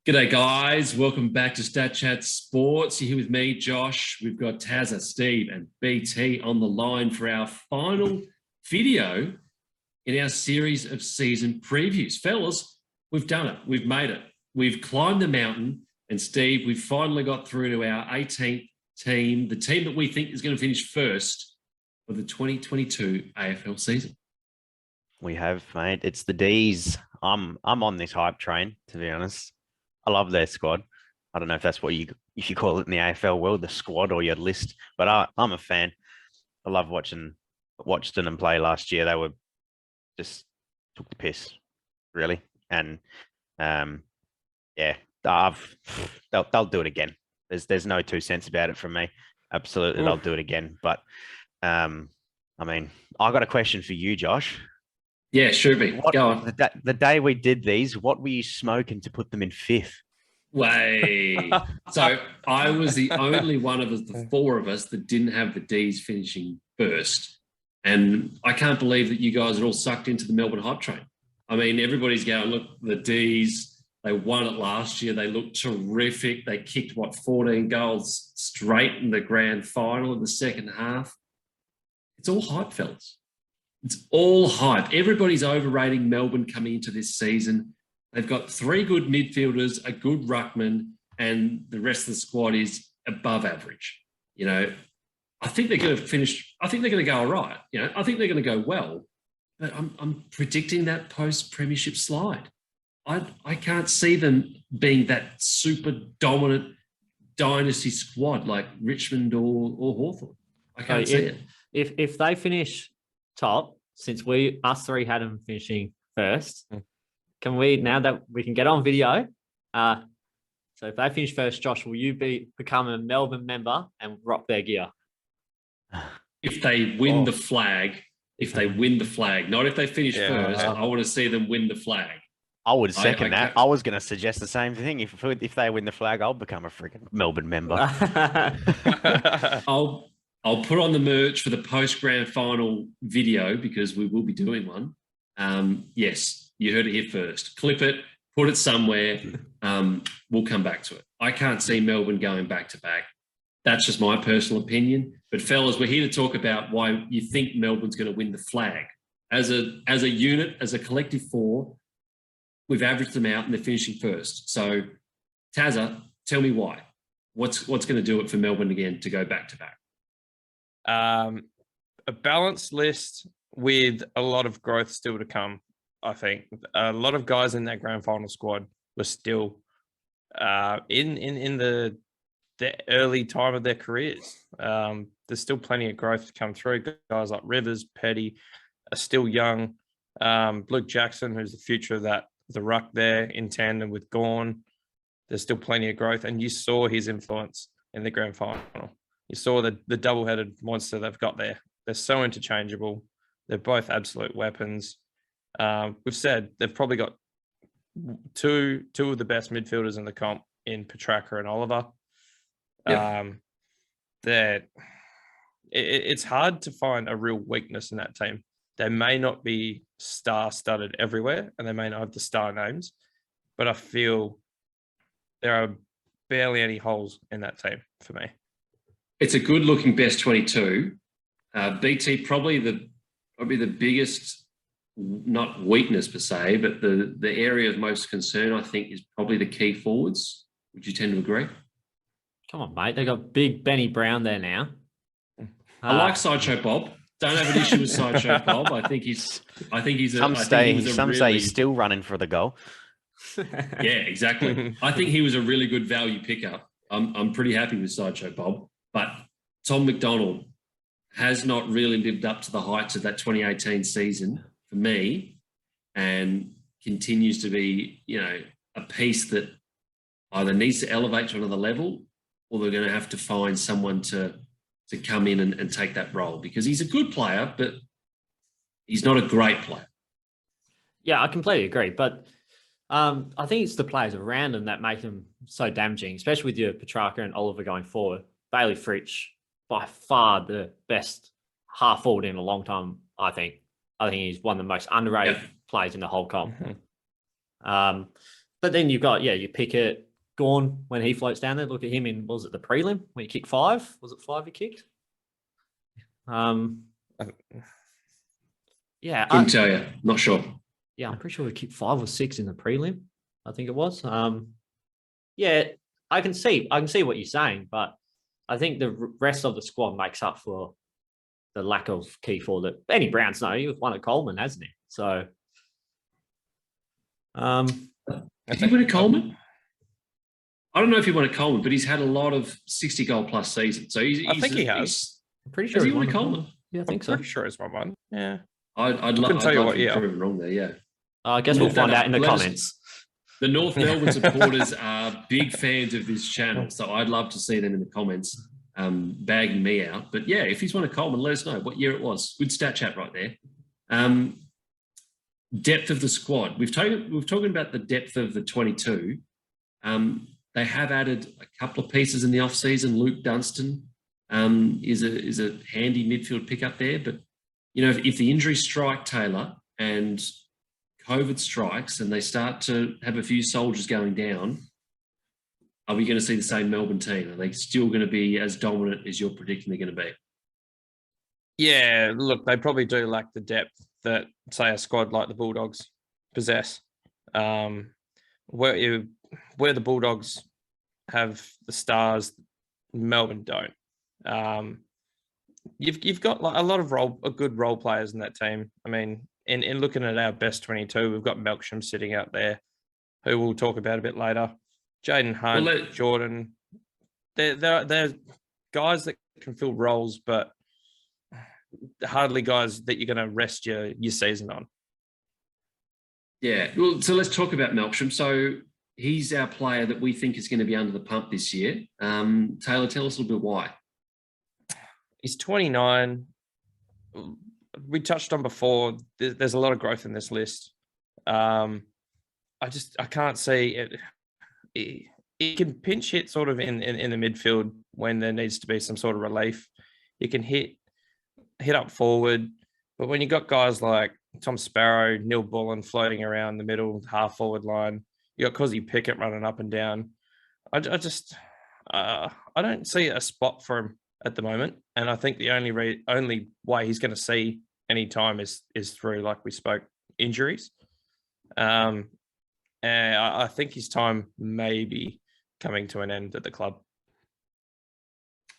G'day, guys. Welcome back to Stat Chat Sports. You're here with me, Josh. We've got Tazza, Steve, and BT on the line for our final video in our series of season previews. Fellas, we've done it. We've made it. We've climbed the mountain. And Steve, we've finally got through to our 18th team, the team that we think is going to finish first for the 2022 AFL season. We have, mate. It's the D's. I'm on this hype train, to be honest. I love their squad. I don't know if that's what you call it in the AFL world, the squad or your list, but I'm a fan. I love watched them play last year. They were just took the piss, really, and yeah, they'll do it again. There's no two cents about it from me. Absolutely, they'll do it again. But I mean, I got a question for you, Josh. Yeah, sure be. Go on. The day we did these, what were you smoking to put them in fifth? Way. So I was the only one of us, the four of us, that didn't have the D's finishing first. And I can't believe that you guys are all sucked into the Melbourne hype train. I mean, everybody's going, look, the D's, they won it last year. They looked terrific. They kicked, 14 goals straight in the grand final in the second half. It's all hype, fellas. It's all hype. Everybody's overrating Melbourne coming into this season. They've got three good midfielders, a good ruckman, and the rest of the squad is above average. You know, I think they're going to finish. I think they're going to go all right. You know, I think they're going to go well. But I'm predicting that post-premiership slide. I can't see them being that super dominant dynasty squad like Richmond or Hawthorn. I can't see it. If they finish top, since us three had them finishing first, can we, now that we can get on video, so if they finish first, Josh, will you become a Melbourne member and rock their gear? If they win the flag, not if they finish first, I want to see them win the flag. I would second that. I was going to suggest the same thing. If they win the flag, I'll become a freaking Melbourne member. I'll put on the merch for the post-grand final video because we will be doing one. Yes, you heard it here first. Clip it, put it somewhere. We'll come back to it. I can't see Melbourne going back-to-back. That's just my personal opinion. But, fellas, we're here to talk about why you think Melbourne's going to win the flag. As a unit, as a collective four, we've averaged them out and they're finishing first. So, Tazza, tell me why. What's going to do it for Melbourne again to go back-to-back? A balanced list with a lot of growth still to come. I think a lot of guys in that grand final squad were still in the early time of their careers. There's still plenty of growth to come through. Guys like Rivers, Petty are still young. Luke Jackson, who's the future of the ruck there in tandem with Gawn. There's still plenty of growth, and you saw his influence in the grand final. You saw the double-headed monster they've got there. They're so interchangeable. They're both absolute weapons. We've said they've probably got two of the best midfielders in the comp in Petrarca and Oliver. Yep. It's hard to find a real weakness in that team. They may not be star-studded everywhere, and they may not have the star names, but I feel there are barely any holes in that team for me. It's a good-looking best 22. BT probably the biggest, not weakness per se, but the area of most concern, I think, is probably the key forwards. Would you tend to agree? Come on, mate. They got big Benny Brown there now. I like Sideshow Bob. Don't have an issue with Sideshow Bob. I think he's. Some say he's still running for the goal. Yeah, exactly. I think he was a really good value pickup. I'm pretty happy with Sideshow Bob. But Tom McDonald has not really lived up to the heights of that 2018 season for me, and continues to be, a piece that either needs to elevate to another level, or they're going to have to find someone to come in and take that role, because he's a good player, but he's not a great player. Yeah, I completely agree. But I think it's the players around him that make him so damaging, especially with your Petrarca and Oliver going forward. Bailey Fritsch, by far the best half forward in a long time, I think. I think he's one of the most underrated players in the whole comp. But then you've got, you pick it, Gawn, when he floats down there, look at him in, was it the prelim when he kicked 5? Was it 5 he kicked? Yeah. Couldn't tell you. Not sure. Yeah, I'm pretty sure he kicked 5 or 6 in the prelim. I think it was. Yeah, I can see what you're saying, but I think the rest of the squad makes up for the lack of key forward. Benny Brown's he's won at Coleman, hasn't he? So, did he win a Coleman? I don't know if he won a Coleman, but he's had a lot of 60 goal plus seasons. So I think he has. I'm pretty sure has he won a Coleman. Yeah, I think so. I'm pretty sure he's won one. Yeah. I'd love to be proven wrong there. Yeah. I guess we'll find out in the comments. The North Melbourne supporters are big fans of this channel, so I'd love to see them in the comments bagging me out. But yeah, if he's won a Coleman, let us know what year it was. Good stat chat right there. Depth of the squad. We're talking about the depth of the 22. They have added a couple of pieces in the off-season. Luke Dunstan is a handy midfield pickup there. But, if the injuries strike Taylor and COVID strikes and they start to have a few soldiers going down, are we going to see the same Melbourne team? Are they still going to be as dominant as you're predicting they're going to be? Yeah, look, they probably do lack the depth that, say, a squad like the Bulldogs possess. Where the Bulldogs have the stars, Melbourne don't. You've got like a lot of good role players in that team. I mean, in looking at our best 22, we've got Melksham sitting out there, who we'll talk about a bit later. Jaden Hunt, Jordan, they're guys that can fill roles, but hardly guys that you're going to rest your season on. Yeah, well, so let's talk about Melksham. So he's our player that we think is going to be under the pump this year. Taylor, tell us a little bit why. He's 29. We touched on before, there's a lot of growth in this list. I can't see it. He can pinch hit sort of in the midfield when there needs to be some sort of relief. You can hit up forward, but when you got guys like Tom Sparrow, Neil Bullen floating around the middle half forward line, you got Cozzy Pickett running up and down. I don't see a spot for him at the moment, and I think the only way he's going to see any time is through, like we spoke, injuries. And I think his time may be coming to an end at the club.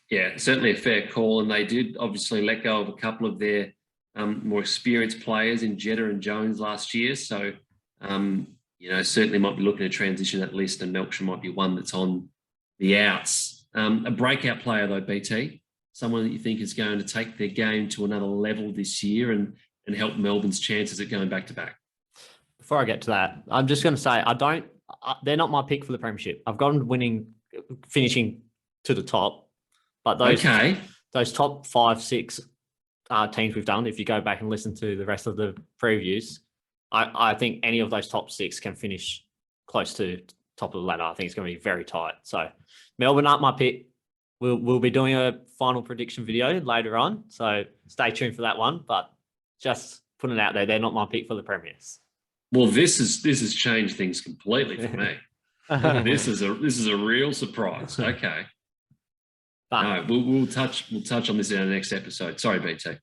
Yeah, certainly a fair call. And they did obviously let go of a couple of their more experienced players in Jetta and Jones last year. So, certainly might be looking to transition that list, and Melksham might be one that's on the outs. A breakout player, though, BT, someone that you think is going to take their game to another level this year and help Melbourne's chances at going back-to-back. Before I get to that, I'm just going to say they're not my pick for the premiership. I've got them finishing to the top, but those top 5, 6 teams we've done, if you go back and listen to the rest of the previews, I think any of those top 6 can finish close to top of the ladder. I think it's going to be very tight. So Melbourne aren't my pick. We'll be doing a final prediction video later on, so stay tuned for that one. But just putting it out there, they're not my pick for the premiers. Well, this has changed things completely for me. This is a real surprise. Okay. No, we'll touch on this in our next episode. Sorry, BT.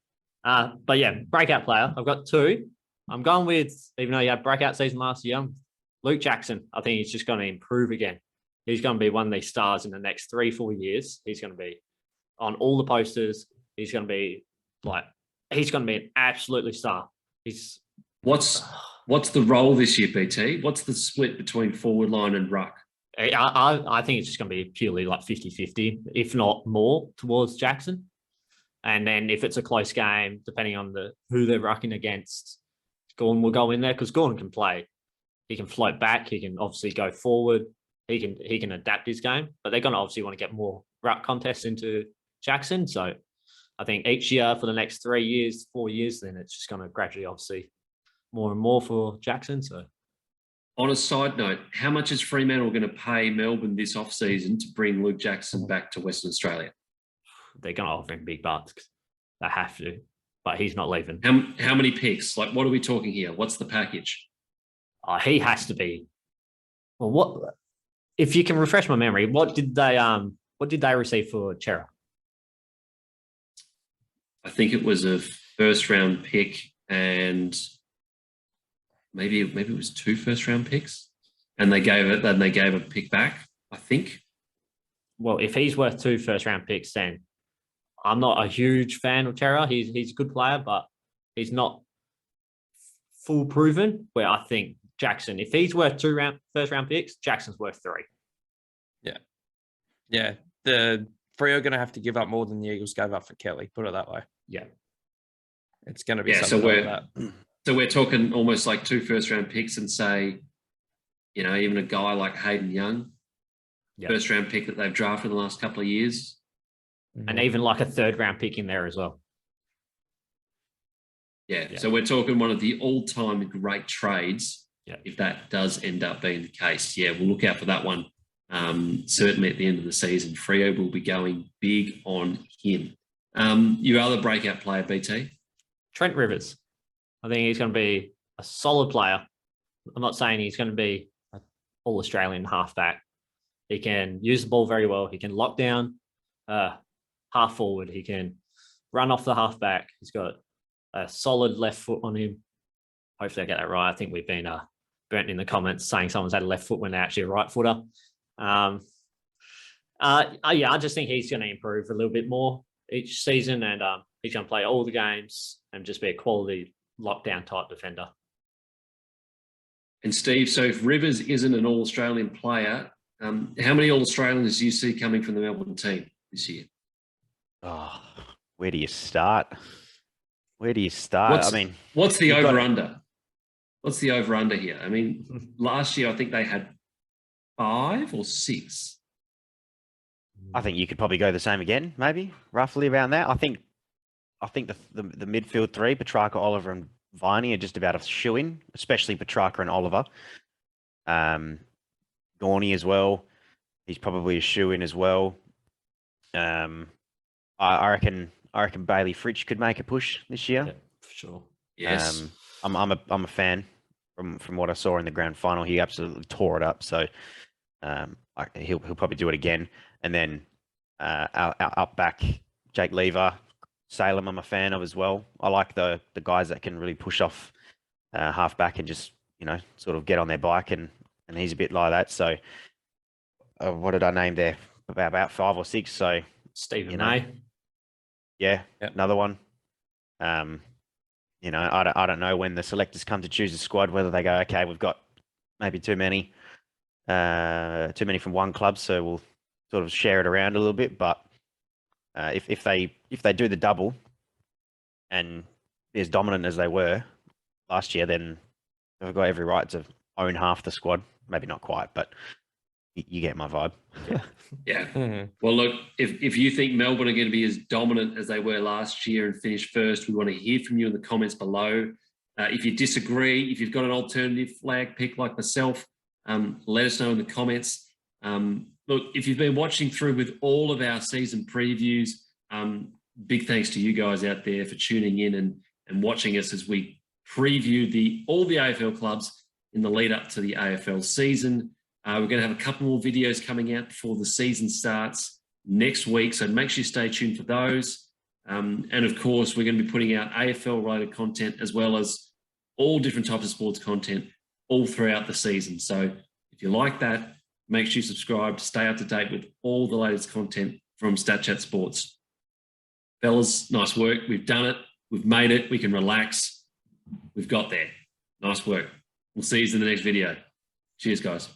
But yeah, breakout player. I've got 2. I'm going with, even though he had breakout season last year, Luke Jackson. I think he's just going to improve again. He's going to be one of these stars in the next 3-4 years. He's going to be on all the posters. He's going to be an absolutely star. What's the role this year, BT? What's the split between forward line and ruck? I think it's just going to be purely like 50-50, if not more, towards Jackson. And then if it's a close game, depending on who they're rucking against, Gordon will go in there because Gordon can play. He can float back. He can obviously go forward. He can adapt his game, but they're going to obviously want to get more ruck contests into Jackson. So I think each year for the next 3 years, 4 years, then it's just going to gradually obviously more and more for Jackson. So on a side note, how much is Fremantle going to pay Melbourne this off-season to bring Luke Jackson back to Western Australia? They're going to offer him big bucks. They have to, but he's not leaving. How many picks? Like, what are we talking here? What's the package? He has to be. Well, what if you can refresh my memory? What did they receive for Chera? I think it was a first round pick and maybe it was 2 first round picks, and they gave a pick back, I think. Well, if he's worth 2 first round picks, then I'm not a huge fan of Chera. He's a good player, but he's not full proven. Where I think Jackson, if he's worth 2 first round picks, Jackson's worth 3. Yeah. The Freo are going to have to give up more than the Eagles gave up for Kelly. Put it that way. Yeah. It's going to be something like that. So we're talking almost like 2 first round picks, and say, even a guy like Hayden Young, first round pick that they've drafted in the last couple of years. And even like a 3rd round pick in there as well. Yeah. So we're talking one of the all-time great trades. Yeah. If that does end up being the case, we'll look out for that one. Certainly at the end of the season, Freo will be going big on him. Your other breakout player, BT? Trent Rivers. I think he's going to be a solid player. I'm not saying he's going to be an all-Australian halfback. He can use the ball very well. He can lock down half forward. He can run off the halfback. He's got a solid left foot on him. Hopefully I get that right. I think we've been burnt in the comments saying someone's had a left foot when they're actually a right footer. I just think he's going to improve a little bit more each season, and he's going to play all the games and just be a quality lockdown type defender. And Steve, so if Rivers isn't an all-Australian player, how many all-Australians do you see coming from the Melbourne team this year? Oh, where do you start? What's the over-under? What's the over-under here? I mean, last year I think they had 5 or 6. I think you could probably go the same again, maybe roughly around that. I think the midfield 3, Petrarca, Oliver, and Viney, are just about a shoe-in, especially Petrarca and Oliver. Gorney as well. He's probably a shoe-in as well. I reckon Bailey Fritsch could make a push this year. Yeah, for sure. Yes. I'm a fan from what I saw in the grand final. He absolutely tore it up. So he'll probably do it again. And then up back, Jake Lever, Salem, I'm a fan of as well. I like the guys that can really push off half back and just sort of get on their bike, and he's a bit like that. So what did I name there? About 5 or 6. So Stephen May. Yeah, another one. I don't know when the selectors come to choose a squad whether they go, okay, we've got maybe too many from one club, so we'll sort of share it around a little bit. But if they do the double and be as dominant as they were last year, then they've got every right to own half the squad. Maybe not quite, but you get my vibe. Yeah. Mm-hmm. Well, look, if you think Melbourne are going to be as dominant as they were last year and finish first, we want to hear from you in the comments below. If you disagree, if you've got an alternative flag pick like myself, let us know in the comments. Look, if you've been watching through with all of our season previews, big thanks to you guys out there for tuning in and watching us as we preview all the AFL clubs in the lead up to the AFL season. We're going to have a couple more videos coming out before the season starts next week, so make sure you stay tuned for those. And of course, we're going to be putting out AFL-related content as well as all different types of sports content all throughout the season. So if you like that, make sure you subscribe to stay up to date with all the latest content from Stat Chat Sports. Fellas, nice work. We've done it. We've made it. We can relax. We've got there. Nice work. We'll see you in the next video. Cheers, guys.